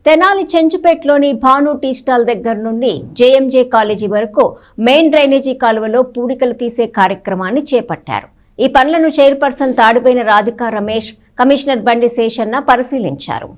Tenali చెంచుపేటలోని Bhanu tea stall దగ్గర నుండి JMJ college వరకు మెయిన్ డ్రైనేజీ కాలువలో పూడికలు తీసే కార్యక్రమాన్ని చేపట్టారు. ఈ పనులను చైర్పర్సన్ తాడిపోయిన రాధికా రమేష్, కమిషనర్ బండి శేషన్న పరిశీలించారు.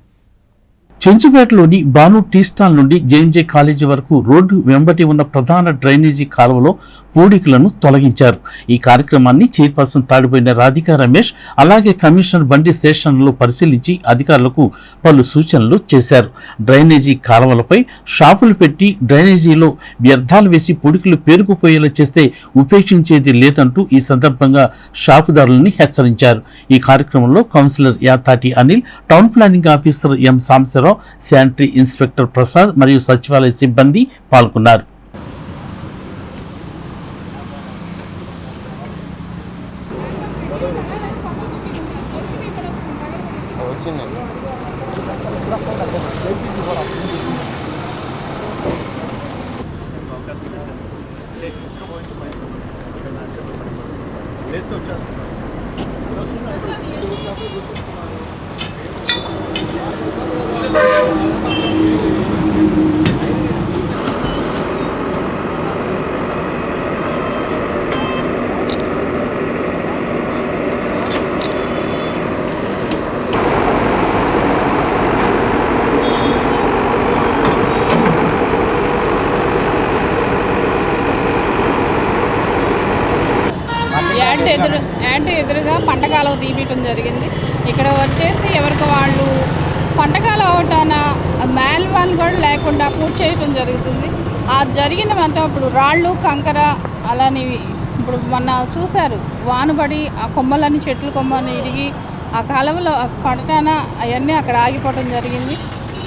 చెంచుపేటలోని భాను టీ స్టాల్ నుండి జేఎంజే కాలేజీ వరకు రోడ్డు వెంబటి ఉన్న ప్రధాన డ్రైనేజీ కాలువలో పూడికలను తొలగించారు. ఈ కార్యక్రమాన్ని చైర్పర్సన్ తాడిపోయిన రాధికా రమేష్ అలాగే కమిషనర్ బండి శేషన్లు పరిశీలించి అధికారులకు పలు సూచనలు చేశారు. డ్రైనేజీ కాలువలపై షాపులు పెట్టి డ్రైనేజీలో వ్యర్థాలు వేసి పూడికలు పేరుకుపోయేలా చేస్తే ఉపేక్షించేది లేదంటూ ఈ సందర్భంగా షాపుదారులని హెచ్చరించారు. ఈ కార్యక్రమంలో councillor Yatati Anil, town planning officer M Sambasivarao, sanitary inspector Prasad మరియు సచివాలయ సిబ్బంది పాల్గొన్నారు. యాంటీ ఎదురుగా పంటకాలం తీపియటం జరిగింది. ఇక్కడ వచ్చేసి ఎవరికి వాళ్ళు పంటకాలం అవటాన మాన్యువల్ కూడా లేకుండా పూర్తి చేయడం జరుగుతుంది. ఆ జరిగిన వెంటనే ఇప్పుడు రాళ్ళు, కంకర అలాని ఇప్పుడు మొన్న చూశారు, వానబడి ఆ కొమ్మలన్నీ చెట్లు కొమ్మని ఇరిగి ఆ కాలువలో పడటాన అవన్నీ అక్కడ ఆగిపోవటం జరిగింది.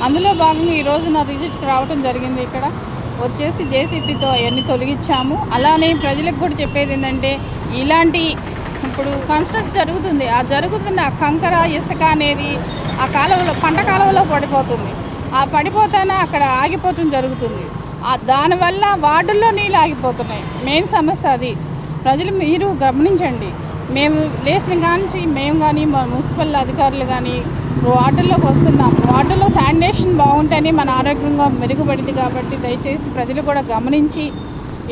అందులో భాగంగా ఈరోజు నా విజిట్కి రావటం జరిగింది. ఇక్కడ వచ్చేసి జేసీపీతో అవన్నీ తొలగించాము. అలానే ప్రజలకు కూడా చెప్పేది ఏంటంటే, ఇలాంటి ఇప్పుడు కన్స్ట్రక్ట్ జరుగుతుంది, ఆ జరుగుతున్న కంకర, ఇసుక అనేది ఆ కాలువలో పంట కాలువలో పడిపోతుంది. ఆ పడిపోతానే అక్కడ ఆగిపోవటం జరుగుతుంది. దానివల్ల వార్డుల్లో నీళ్ళు ఆగిపోతున్నాయి. మెయిన్ సమస్య అది. ప్రజలు మీరు గమనించండి. మేము లేచిన కానీ మేము కానీ మా మున్సిపల్ అధికారులు కానీ వార్డుల్లోకి వస్తున్నాం. వార్డుల్లో శానిటేషన్ బాగుంటేనే మన ఆరోగ్యంగా మెరుగుపడింది. కాబట్టి దయచేసి ప్రజలు కూడా గమనించి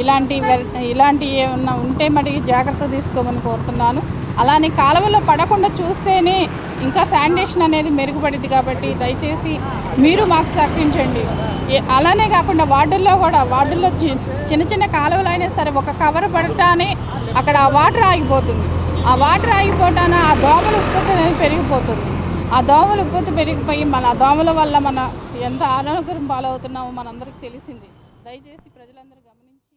ఇలాంటి ఏమన్నా ఉంటే మరి జాగ్రత్త తీసుకోమని కోరుతున్నాను. అలానే కాలువలో పడకుండా చూస్తేనే ఇంకా శానిటేషన్ అనేది మెరుగుపడింది. కాబట్టి దయచేసి మీరు మాకు సహకరించండి. అలానే కాకుండా వార్డుల్లో చిన్న చిన్న కాలువలు అయినా సరే ఒక కవర్ పడటానే అక్కడ ఆ వాటర్ ఆగిపోతుంది. ఆ వాటర్ ఆగిపోవటాన ఆ దోమల ఉత్పత్తి అనేది పెరిగిపోతుంది. ఆ దోమల ఉత్పత్తి పెరిగిపోయి మన ఆ దోమల వల్ల మన ఎంత అనారోగ్యం పాలవుతున్నామో మనందరికీ తెలిసింది. దయచేసి ప్రజలందరూ గమనించి